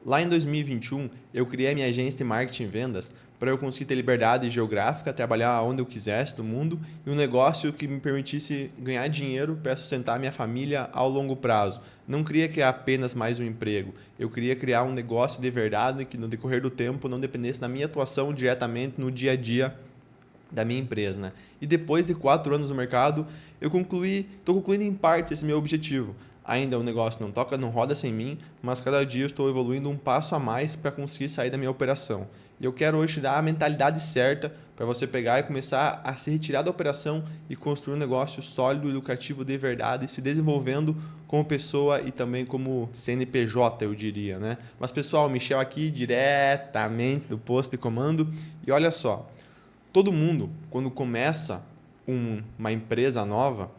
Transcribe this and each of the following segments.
Lá em 2021, eu criei a minha agência de marketing e vendas para eu conseguir ter liberdade geográfica, trabalhar onde eu quisesse no mundo e um negócio que me permitisse ganhar dinheiro para sustentar minha família ao longo prazo. Não queria criar apenas mais um emprego, eu queria criar um negócio de verdade que no decorrer do tempo não dependesse da minha atuação diretamente no dia a dia da minha empresa, né? E depois de 4 anos no mercado, estou concluindo em parte esse meu objetivo. Ainda o negócio não toca, não roda sem mim, mas cada dia eu estou evoluindo um passo a mais para conseguir sair da minha operação. E eu quero hoje te dar a mentalidade certa para você pegar e começar a se retirar da operação e construir um negócio sólido e lucrativo de verdade, se desenvolvendo como pessoa e também como CNPJ, eu diria, né? Mas pessoal, Michel aqui diretamente do posto de comando e olha só. Todo mundo, quando começa uma empresa nova,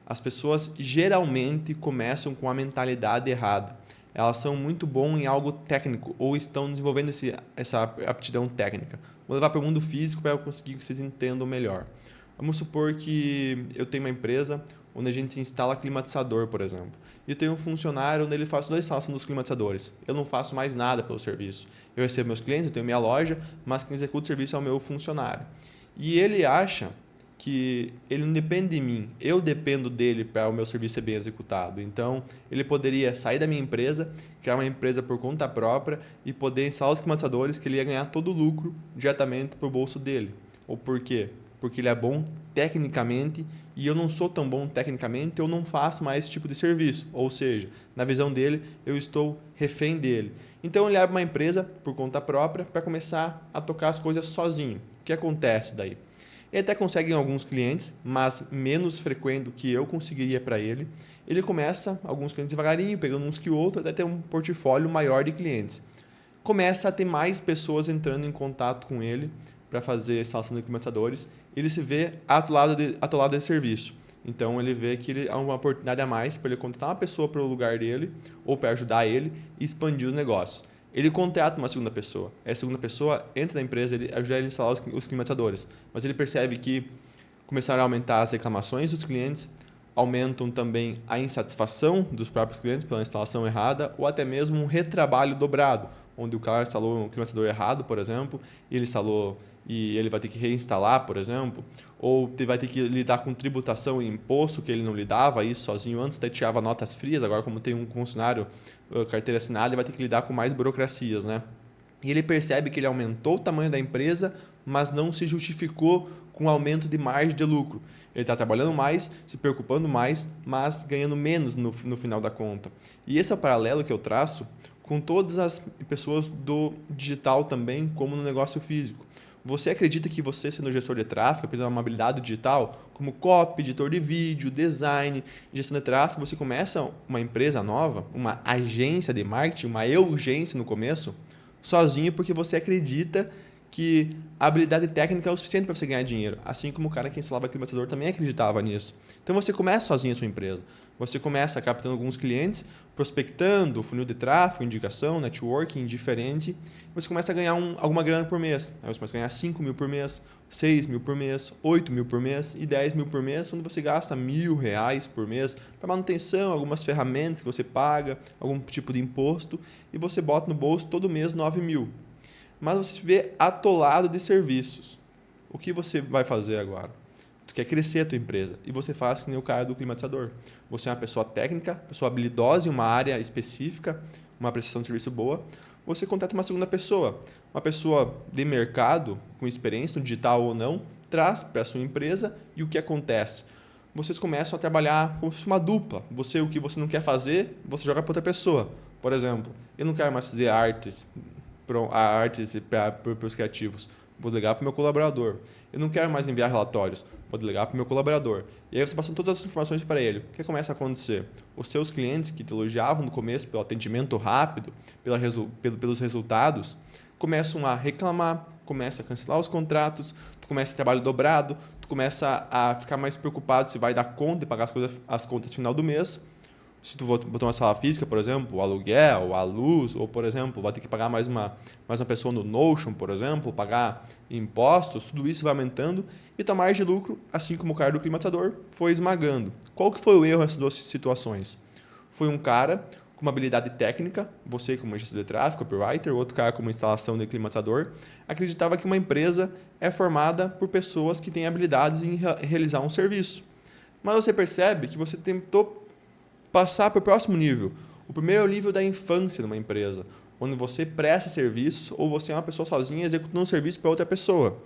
as pessoas geralmente começam com a mentalidade errada. Elas são muito bom em algo técnico ou estão desenvolvendo essa aptidão técnica. Vou levar para o mundo físico para eu conseguir que vocês entendam melhor. Vamos supor que eu tenho uma empresa onde a gente instala climatizador, por exemplo. E eu tenho um funcionário onde ele faz toda a instalação dos climatizadores. Eu não faço mais nada pelo serviço. Eu recebo meus clientes, eu tenho minha loja, mas quem executa o serviço é o meu funcionário. E ele acha que ele não depende de mim, eu dependo dele para o meu serviço ser bem executado. Então, ele poderia sair da minha empresa, criar uma empresa por conta própria e poder instalar os climatizadores que ele ia ganhar todo o lucro diretamente para o bolso dele. Ou por quê? Porque ele é bom tecnicamente e eu não sou tão bom tecnicamente, eu não faço mais esse tipo de serviço. Ou seja, na visão dele, eu estou refém dele. Então ele abre uma empresa por conta própria para começar a tocar as coisas sozinho. O que acontece daí? Ele até consegue alguns clientes, mas menos frequente do que eu conseguiria para ele. Ele começa alguns clientes devagarinho, pegando uns que outros, até ter um portfólio maior de clientes. Começa a ter mais pessoas entrando em contato com ele para fazer a instalação de climatizadores. Ele se vê atolado de serviço. Então ele vê que ele há uma oportunidade a mais para ele contratar uma pessoa para o lugar dele ou para ajudar ele e expandir os negócios. Ele contrata uma segunda pessoa. Essa segunda pessoa entra na empresa, ele ajuda ele a instalar os climatizadores. Mas ele percebe que começaram a aumentar as reclamações dos clientes, aumentam também a insatisfação dos próprios clientes pela instalação errada ou até mesmo um retrabalho dobrado, onde o cara instalou um climatizador errado, por exemplo, e ele instalou e ele vai ter que reinstalar, por exemplo, ou vai ter que lidar com tributação e imposto que ele não lidava isso sozinho antes, até tirava notas frias, agora como tem um funcionário carteira assinada, ele vai ter que lidar com mais burocracias, né? E ele percebe que ele aumentou o tamanho da empresa, mas não se justificou com o aumento de margem de lucro. Ele está trabalhando mais, se preocupando mais, mas ganhando menos no final da conta. E esse é o paralelo que eu traço com todas as pessoas do digital também, como no negócio físico. Você acredita que você, sendo gestor de tráfego, aprendendo uma habilidade digital, como copy, editor de vídeo, design, gestão de tráfego, você começa uma empresa nova, uma agência de marketing, uma urgência no começo, sozinho porque você acredita que a habilidade técnica é o suficiente para você ganhar dinheiro. Assim como o cara que instalava climatizador também acreditava nisso. Então você começa sozinho a sua empresa. Você começa captando alguns clientes, prospectando, funil de tráfego, indicação, networking diferente. Você começa a ganhar alguma grana por mês. Aí você começa a ganhar 5 mil por mês, 6 mil por mês, 8 mil por mês e 10 mil por mês, onde você gasta R$ 1.000 por mês para manutenção, algumas ferramentas que você paga, algum tipo de imposto, e você bota no bolso todo mês 9 mil. Mas você se vê atolado de serviços. O que você vai fazer agora? Tu quer crescer a tua empresa e você faz que nem o cara do climatizador. Você é uma pessoa técnica, pessoa habilidosa em uma área específica, uma prestação de serviço boa. Você contrata uma segunda pessoa, uma pessoa de mercado, com experiência no digital ou não, traz para a sua empresa e o que acontece? Vocês começam a trabalhar como se fosse uma dupla. O que você não quer fazer, você joga para outra pessoa. Por exemplo, eu não quero mais fazer artes para os criativos, vou delegar para o meu colaborador. Eu não quero mais enviar relatórios, vou delegar para o meu colaborador. E aí você passa todas as informações para ele. O que começa a acontecer? Os seus clientes que te elogiavam no começo pelo atendimento rápido, pelos resultados, começam a reclamar, começa a cancelar os contratos, tu começa a trabalho dobrado, tu começa a ficar mais preocupado se vai dar conta de pagar as contas no final do mês. Se tu botar uma sala física, por exemplo, o aluguel, a luz, ou, por exemplo, vai ter que pagar mais uma pessoa no Notion, por exemplo, pagar impostos, tudo isso vai aumentando e tua margem de lucro, assim como o cara do climatizador, foi esmagando. Qual que foi o erro nessas duas situações? Foi um cara com uma habilidade técnica, você como gestor de tráfego, copywriter, outro cara como instalação de climatizador, acreditava que uma empresa é formada por pessoas que têm habilidades em realizar um serviço. Mas você percebe que você tentou passar para o próximo nível. O primeiro é o nível da infância de uma empresa, onde você presta serviço ou você é uma pessoa sozinha executando um serviço para outra pessoa.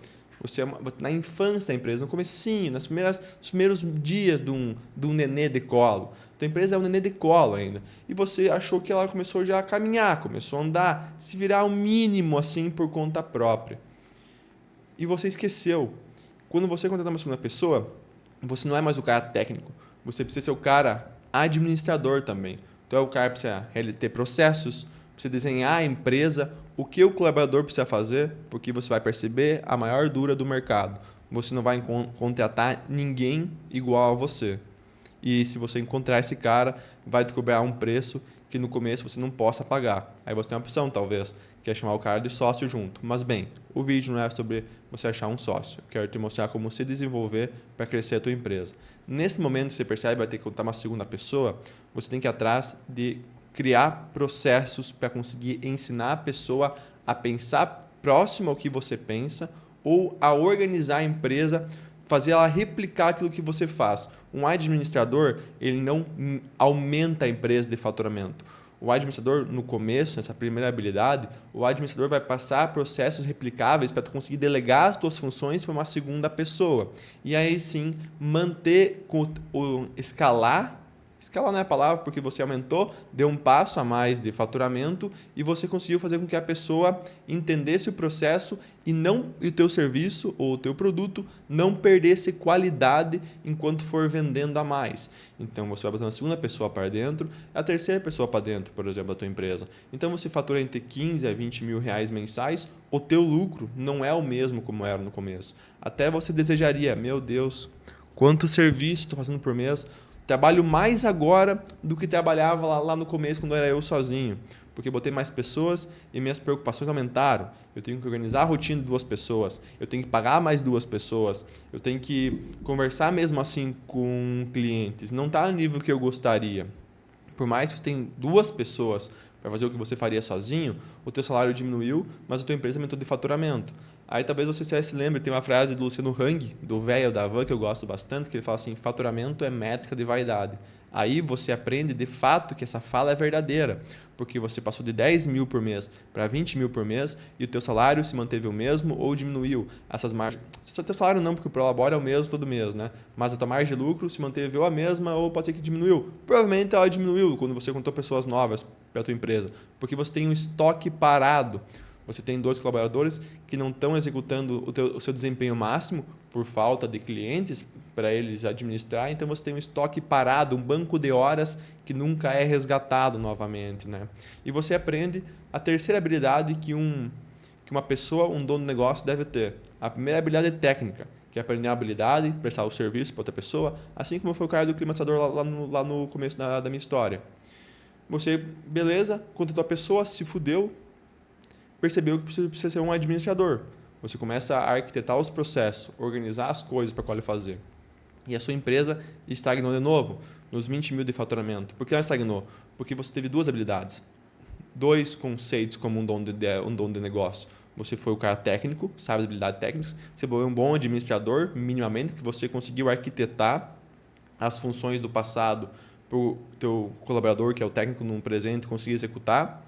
Você na infância da empresa, no comecinho, nos primeiros dias de um nenê de colo. A tua empresa é um nenê de colo ainda. E você achou que ela começou já a caminhar, começou a andar, se virar ao mínimo assim por conta própria. E você esqueceu. Quando você contratar uma segunda pessoa, você não é mais o cara técnico. Você precisa ser o cara administrador também. Então, é o cara que precisa ter processos, precisa desenhar a empresa, o que o colaborador precisa fazer, porque você vai perceber a maior dura do mercado. Você não vai contratar ninguém igual a você. E se você encontrar esse cara, vai te cobrar um preço que no começo você não possa pagar. Aí você tem uma opção, talvez, que é chamar o cara de sócio junto. Mas bem, o vídeo não é sobre você achar um sócio. Eu quero te mostrar como se desenvolver para crescer a tua empresa. Nesse momento, você percebe, vai ter que contar uma segunda pessoa, você tem que ir atrás de criar processos para conseguir ensinar a pessoa a pensar próximo ao que você pensa ou a organizar a empresa, fazer ela replicar aquilo que você faz. Um administrador, ele não aumenta a empresa de faturamento. O administrador, no começo, nessa primeira habilidade, o administrador vai passar processos replicáveis para tu conseguir delegar as tuas funções para uma segunda pessoa. E aí sim, manter, escalar não é a palavra, porque você aumentou, deu um passo a mais de faturamento e você conseguiu fazer com que a pessoa entendesse o processo e o teu serviço ou o teu produto não perdesse qualidade enquanto for vendendo a mais. Então, você vai botar uma segunda pessoa para dentro, a terceira pessoa para dentro, por exemplo, da tua empresa. Então, você fatura entre 15 a 20 mil reais mensais, o teu lucro não é o mesmo como era no começo. Até você desejaria, meu Deus, quanto serviço estou fazendo por mês. Trabalho mais agora do que trabalhava lá no começo, quando era eu sozinho. Porque botei mais pessoas e minhas preocupações aumentaram. Eu tenho que organizar a rotina de 2 pessoas. Eu tenho que pagar mais 2 pessoas. Eu tenho que conversar mesmo assim com clientes. Não está no nível que eu gostaria. Por mais que você tenha 2 pessoas para fazer o que você faria sozinho, o teu salário diminuiu, mas a tua empresa aumentou de faturamento. Aí talvez você se lembre, tem uma frase do Luciano Hang, do velho da Van, que eu gosto bastante, que ele fala assim, faturamento é métrica de vaidade. Aí você aprende de fato que essa fala é verdadeira, porque você passou de 10 mil por mês para 20 mil por mês e o teu salário se manteve o mesmo ou diminuiu. Essas margens, o teu salário não, porque o Prolabore é o mesmo todo mês, né? Mas a tua margem de lucro se manteve ou a mesma ou pode ser que diminuiu. Provavelmente ela diminuiu quando você contou pessoas novas para a tua empresa, porque você tem um estoque parado. Você tem 2 colaboradores que não estão executando o seu desempenho máximo por falta de clientes para eles administrar, então você tem um estoque parado, um banco de horas que nunca é resgatado novamente, né? E você aprende a terceira habilidade que uma pessoa, um dono de negócio deve ter. A primeira habilidade é técnica, que é aprender a habilidade, prestar o serviço para outra pessoa, assim como foi o cara do climatizador lá no começo da minha história. Você, beleza, contratou a pessoa, se fudeu, percebeu que precisa ser um administrador. Você começa a arquitetar os processos, organizar as coisas para qual ele fazer. E a sua empresa estagnou de novo, nos 20 mil de faturamento. Por que ela estagnou? Porque você teve 2 habilidades. 2 conceitos como um dono de negócio. Você foi o cara técnico, sabe de habilidade técnica. Você foi um bom administrador, minimamente, que você conseguiu arquitetar as funções do passado para o teu colaborador, que é o técnico no presente, conseguir executar.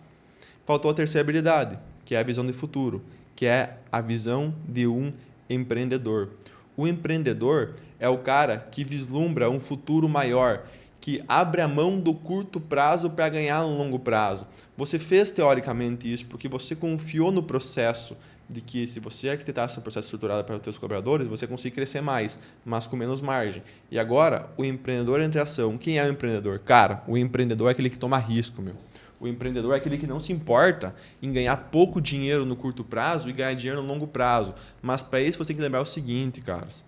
Faltou a terceira habilidade, que é a visão de futuro, que é a visão de um empreendedor. O empreendedor é o cara que vislumbra um futuro maior, que abre a mão do curto prazo para ganhar no longo prazo. Você fez teoricamente isso porque você confiou no processo de que se você arquitetasse um processo estruturado para os seus colaboradores, você consegue crescer mais, mas com menos margem. E agora, o empreendedor entra em ação. Quem é o empreendedor? Cara, o empreendedor é aquele que toma risco, meu. O empreendedor é aquele que não se importa em ganhar pouco dinheiro no curto prazo e ganhar dinheiro no longo prazo. Mas para isso você tem que lembrar o seguinte, caras.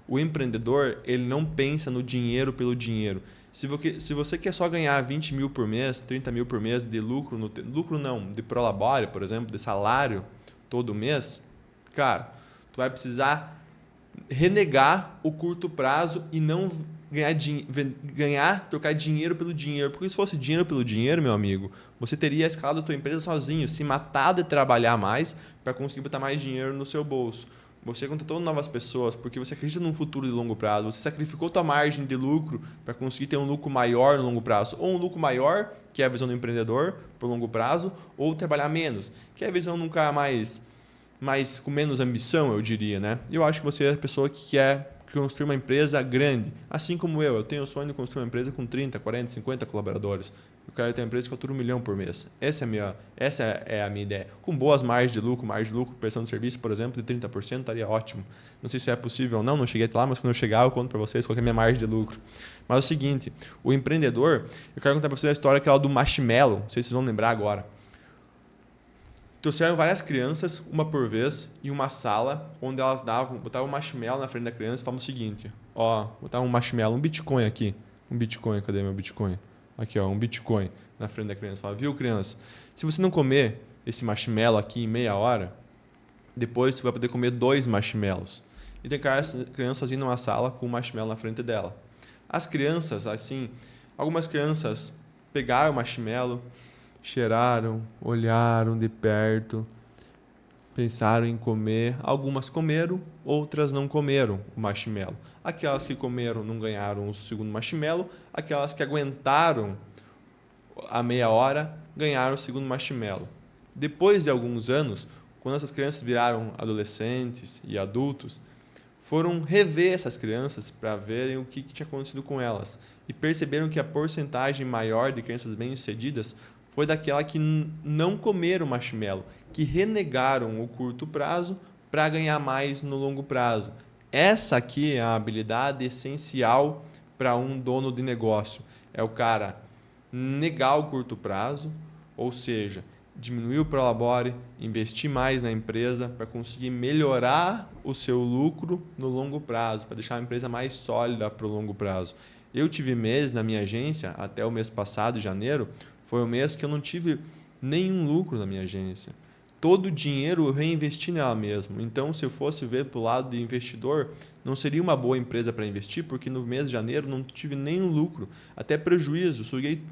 O empreendedor, ele não pensa no dinheiro pelo dinheiro. Se você quer só ganhar 20 mil por mês, 30 mil por mês de lucro, lucro não, de prolabore, por exemplo, de salário todo mês, cara, tu vai precisar renegar o curto prazo e não trocar dinheiro pelo dinheiro. Porque se fosse dinheiro pelo dinheiro, meu amigo, você teria escalado a tua empresa sozinho, se matado de trabalhar mais para conseguir botar mais dinheiro no seu bolso. Você contratou novas pessoas porque você acredita num futuro de longo prazo. Você sacrificou tua margem de lucro para conseguir ter um lucro maior no longo prazo. Ou um lucro maior, que é a visão do empreendedor, por longo prazo, ou trabalhar menos, que é a visão de um cara mais com menos ambição, eu diria, né? Eu acho que você é a pessoa que quer construir uma empresa grande. Assim como eu tenho o sonho de construir uma empresa com 30, 40, 50 colaboradores. Eu quero ter uma empresa que fatura 1 milhão por mês. Essa é a minha ideia. Com boas margens de lucro, prestação de serviço, por exemplo, de 30%, estaria ótimo. Não sei se é possível ou não, não cheguei até lá, mas quando eu chegar eu conto para vocês qual é a minha margem de lucro. Mas é o seguinte, o empreendedor, eu quero contar para vocês a história aquela do marshmallow, não sei se vocês vão lembrar agora. Trouxeram várias crianças, uma por vez, em uma sala onde elas botavam um marshmallow na frente da criança e falavam o seguinte, botavam um marshmallow, um Bitcoin aqui. Um Bitcoin, cadê meu Bitcoin? Aqui, um Bitcoin na frente da criança. Fala, viu, criança? Se você não comer esse marshmallow aqui em meia hora, depois você vai poder comer 2 marshmallows. E tem crianças sozinhas numa sala com um marshmallow na frente dela. As crianças, assim, algumas crianças pegaram o marshmallow, cheiraram, olharam de perto, pensaram em comer. Algumas comeram, outras não comeram o marshmallow. Aquelas que comeram não ganharam o segundo marshmallow. Aquelas que aguentaram a meia hora ganharam o segundo marshmallow. Depois de alguns anos, quando essas crianças viraram adolescentes e adultos, foram rever essas crianças para verem o que tinha acontecido com elas. E perceberam que a porcentagem maior de crianças bem-sucedidas foi daquela que não comeram marshmallow, que renegaram o curto prazo para ganhar mais no longo prazo. Essa aqui é a habilidade essencial para um dono de negócio. É o cara negar o curto prazo, ou seja, diminuir o prolabore, investir mais na empresa para conseguir melhorar o seu lucro no longo prazo, para deixar a empresa mais sólida para o longo prazo. Eu tive meses na minha agência, até o mês passado, janeiro, foi o mês que eu não tive nenhum lucro na minha agência. Todo o dinheiro eu reinvesti nela mesmo. Então, se eu fosse ver para o lado de investidor, não seria uma boa empresa para investir, porque no mês de janeiro não tive nenhum lucro, até prejuízo. Suguei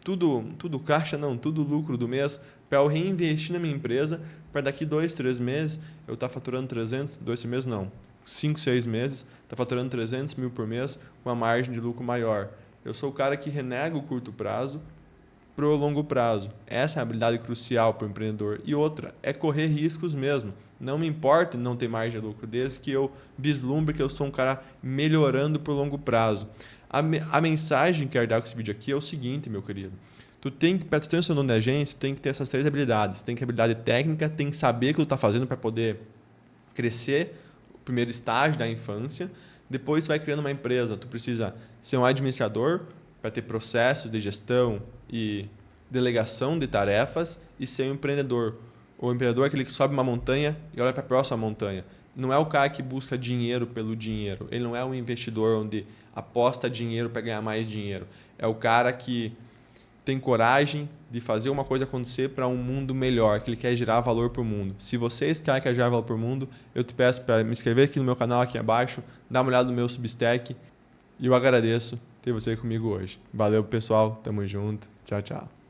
tudo caixa, não, tudo lucro do mês para eu reinvestir na minha empresa, para daqui 2, 3 meses eu estar faturando 300, 2 meses não, 5, 6 meses, estar faturando 300 mil por mês com uma margem de lucro maior. Eu sou o cara que renega o curto prazo para o longo prazo. Essa é a habilidade crucial para o empreendedor. E outra, é correr riscos mesmo. Não me importa não ter margem de lucro, desde que eu vislumbre que eu sou um cara melhorando por longo prazo. A mensagem que eu quero dar com esse vídeo aqui é o seguinte, meu querido. Para tu ter o seu nome de agência, tu tem que ter essas 3 habilidades. Tem que ter habilidade técnica, tem que saber o que tu está fazendo para poder crescer o primeiro estágio da infância. Depois tu vai criando uma empresa. Tu precisa ser um administrador para ter processos de gestão e delegação de tarefas e ser um empreendedor. O empreendedor é aquele que sobe uma montanha e olha para a próxima montanha. Não é o cara que busca dinheiro pelo dinheiro. Ele não é um investidor onde aposta dinheiro para ganhar mais dinheiro. É o cara que tem coragem de fazer uma coisa acontecer para um mundo melhor, que ele quer gerar valor para o mundo. Se vocês querem gerar valor para o mundo, eu te peço para me inscrever aqui no meu canal aqui abaixo, dar uma olhada no meu Substack e eu agradeço ter você comigo hoje. Valeu, pessoal. Tamo junto. Tchau, tchau.